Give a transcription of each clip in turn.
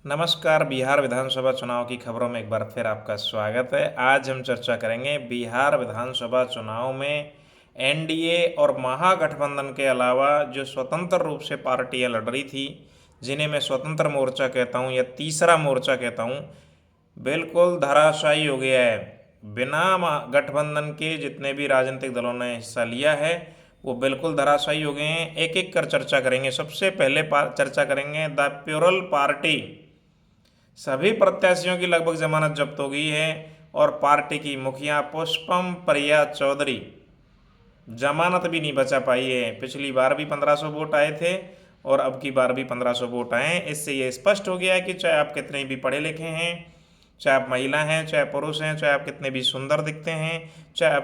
नमस्कार। बिहार विधानसभा चुनाव की खबरों में एक बार फिर आपका स्वागत है। आज हम चर्चा करेंगे बिहार विधानसभा चुनाव में एनडीए और महागठबंधन के अलावा जो स्वतंत्र रूप से पार्टियां लड़ रही थी, जिन्हें मैं स्वतंत्र मोर्चा कहता हूं या तीसरा मोर्चा कहता हूं, बिल्कुल धराशायी हो गया है। बिना गठबंधन के जितने भी राजनीतिक दलों ने हिस्सा लिया है वो बिल्कुल धराशायी हो गए हैं। एक एक कर चर्चा करेंगे। सबसे पहले चर्चा करेंगे द प्यूरल पार्टी। सभी प्रत्याशियों की लगभग जमानत जब्त हो गई है और पार्टी की मुखिया पुष्पम प्रिया चौधरी जमानत भी नहीं बचा पाई है। पिछली बार भी 1500 वोट आए थे और अब की बार भी 1500 वोट आए हैं। इससे ये स्पष्ट हो गया है कि चाहे आप कितने भी पढ़े लिखे हैं, चाहे आप महिला हैं, चाहे पुरुष हैं, चाहे आप कितने भी सुंदर दिखते हैं, चाहे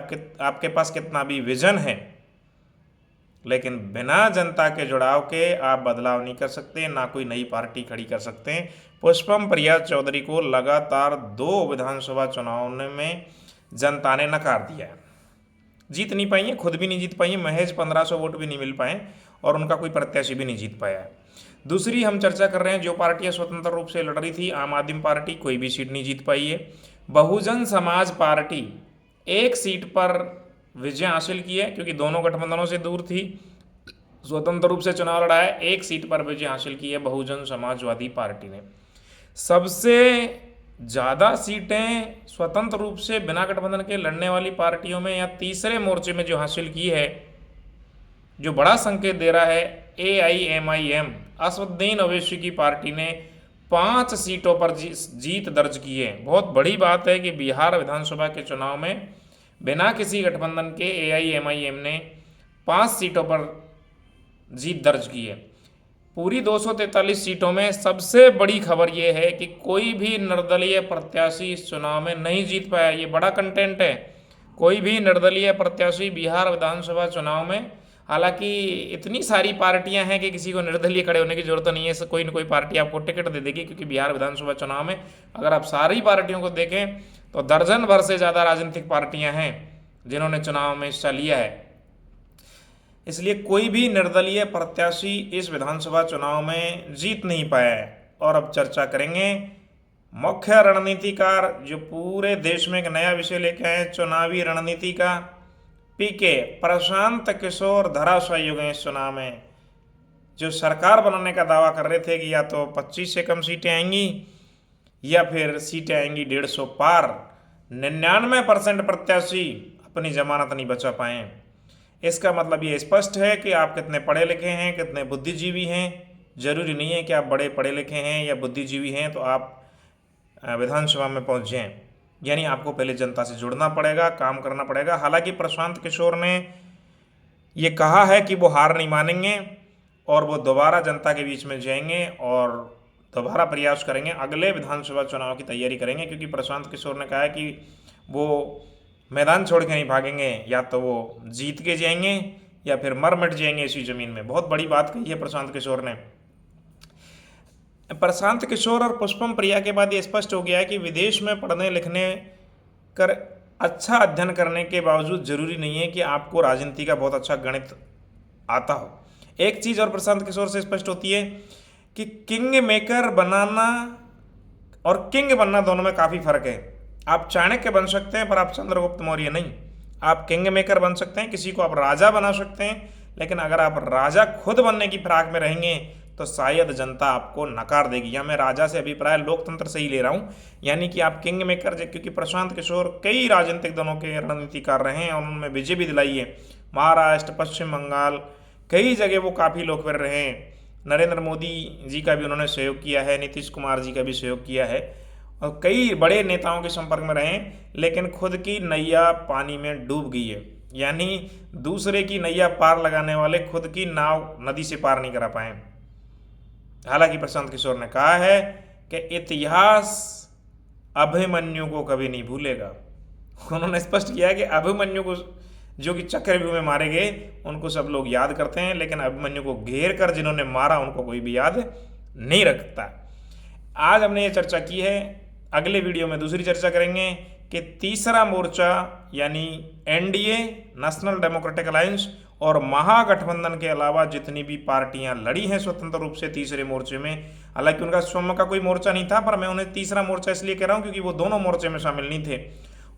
आपके पास कितना भी विजन है, लेकिन बिना जनता के जुड़ाव के आप बदलाव नहीं कर सकते, ना कोई नई पार्टी खड़ी कर सकते हैं। पुष्पम प्रिया चौधरी को लगातार 2 विधानसभा चुनाव में जनता ने नकार दिया है। जीत नहीं पाई है, खुद भी नहीं जीत पाई है, महज 1500 वोट भी नहीं मिल पाए और उनका कोई प्रत्याशी भी नहीं जीत पाया है। दूसरी हम चर्चा कर रहे हैं जो पार्टियां स्वतंत्र रूप से लड़ रही थी, आम आदमी पार्टी कोई भी सीट नहीं जीत पाई है। बहुजन समाज पार्टी एक सीट पर विजय हासिल की है क्योंकि दोनों गठबंधनों से दूर थी, स्वतंत्र रूप से चुनाव लड़ा है। एक सीट पर विजय हासिल की है बहुजन समाजवादी पार्टी ने। सबसे ज़्यादा सीटें स्वतंत्र रूप से बिना गठबंधन के लड़ने वाली पार्टियों में या तीसरे मोर्चे में जो हासिल की है, जो बड़ा संकेत दे रहा है, AIMIM असदुद्दीन ओवैसी की पार्टी ने 5 सीटों पर जीत दर्ज की है। बहुत बड़ी बात है कि बिहार विधानसभा के चुनाव में बिना किसी गठबंधन के AIMIM ने 5 सीटों पर जीत दर्ज की है। पूरी 243 सीटों में सबसे बड़ी खबर यह है कि कोई भी निर्दलीय प्रत्याशी इस चुनाव में नहीं जीत पाया। ये बड़ा कंटेंट है। कोई भी निर्दलीय प्रत्याशी बिहार विधानसभा चुनाव में, हालांकि इतनी सारी पार्टियां हैं कि किसी को निर्दलीय खड़े होने की जरूरत नहीं है, कोई ना कोई पार्टी आपको टिकट दे देगी, क्योंकि बिहार विधानसभा चुनाव में अगर आप सारी पार्टियों को देखें तो दर्जन भर से ज़्यादा राजनीतिक पार्टियां हैं जिन्होंने चुनाव में हिस्सा लिया है। इसलिए कोई भी निर्दलीय प्रत्याशी इस विधानसभा चुनाव में जीत नहीं पाया है। और अब चर्चा करेंगे मुख्य रणनीतिकार जो पूरे देश में एक नया विषय लेके आए, चुनावी रणनीति का। PK प्रशांत किशोर धराशायी हो गए इस चुनाव में। जो सरकार बनाने का दावा कर रहे थे कि या तो 25 से कम सीटें आएंगी या फिर सीटें आएंगी 150 पार, 99% प्रत्याशी अपनी जमानत नहीं बचा पाए। इसका मतलब ये स्पष्ट है कि आप कितने पढ़े लिखे हैं, कितने बुद्धिजीवी हैं। जरूरी नहीं है कि आप बड़े पढ़े लिखे हैं या बुद्धिजीवी हैं तो आप विधानसभा में पहुंच जाएं। यानी आपको पहले जनता से जुड़ना पड़ेगा, काम करना पड़ेगा। हालांकि प्रशांत किशोर ने ये कहा है कि वो हार नहीं मानेंगे और वो दोबारा जनता के बीच में जाएंगे और दोबारा प्रयास करेंगे, अगले विधानसभा चुनाव की तैयारी करेंगे। क्योंकि प्रशांत किशोर ने कहा है कि वो मैदान छोड़ के नहीं भागेंगे, या तो वो जीत के जाएंगे या फिर मर मिट जाएंगे इसी ज़मीन में। बहुत बड़ी बात कही है प्रशांत किशोर ने। प्रशांत किशोर और पुष्पम प्रिया के बाद ये स्पष्ट हो गया है कि विदेश में पढ़ने लिखने कर अच्छा अध्ययन करने के बावजूद जरूरी नहीं है कि आपको राजनीति का बहुत अच्छा गणित आता हो। एक चीज़ और प्रशांत किशोर से स्पष्ट होती है कि किंग मेकर बनाना और किंग बनना दोनों में काफ़ी फर्क है। आप चाणक्य बन सकते हैं पर आप चंद्रगुप्त मौर्य नहीं। आप किंग मेकर बन सकते हैं, किसी को आप राजा बना सकते हैं, लेकिन अगर आप राजा खुद बनने की फिराक में रहेंगे तो शायद जनता आपको नकार देगी। या मैं राजा से अभिप्राय लोकतंत्र से ही ले रहा हूँ, यानी कि आप किंग मेकर, क्योंकि प्रशांत किशोर कई राजनीतिक दलों के रणनीतिकार रहे हैं और उनमें विजय भी दिलाई है। महाराष्ट्र, पश्चिम बंगाल, कई जगह वो काफ़ी लोकप्रिय रहे हैं। नरेंद्र मोदी जी का भी उन्होंने सहयोग किया है, नीतीश कुमार जी का भी सहयोग किया है और कई बड़े नेताओं के संपर्क में रहे, लेकिन खुद की नैया पानी में डूब गई है। यानी दूसरे की नैया पार लगाने वाले खुद की नाव नदी से पार नहीं करा पाए। हालांकि प्रशांत किशोर ने कहा है कि इतिहास अभिमन्यु को कभी नहीं भूलेगा। उन्होंने स्पष्ट किया है कि अभिमन्यु को जो कि चक्रव्यूह में मारे गए उनको सब लोग याद करते हैं, लेकिन अभिमन्यु को घेर कर जिन्होंने मारा उनको कोई भी याद नहीं रखता। आज हमने ये चर्चा की है। अगले वीडियो में दूसरी चर्चा करेंगे कि तीसरा मोर्चा यानी NDA नेशनल डेमोक्रेटिक अलायंस और महागठबंधन के अलावा जितनी भी पार्टियां लड़ी हैं स्वतंत्र रूप से तीसरे मोर्चे में, हालांकि उनका स्वयं का कोई मोर्चा नहीं था, पर मैं उन्हें तीसरा मोर्चा इसलिए कह रहा हूं क्योंकि वो दोनों मोर्चे में शामिल नहीं थे,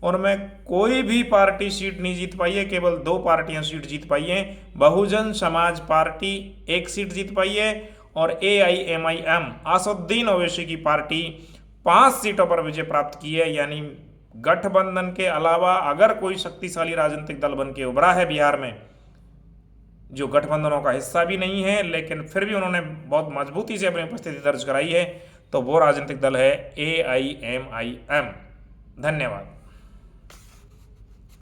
उनमें कोई भी पार्टी सीट नहीं जीत पाई है। केवल 2 पार्टियां सीट जीत पाई हैं। बहुजन समाज पार्टी 1 सीट जीत पाई है और AIMIM असदुद्दीन ओवैसी की पार्टी 5 सीटों पर विजय प्राप्त की है। यानी गठबंधन के अलावा अगर कोई शक्तिशाली राजनीतिक दल बन के उभरा है बिहार में, जो गठबंधनों का हिस्सा भी नहीं है लेकिन फिर भी उन्होंने बहुत मजबूती से अपनी उपस्थिति दर्ज कराई है, तो वो राजनीतिक दल है AIMIM। धन्यवाद।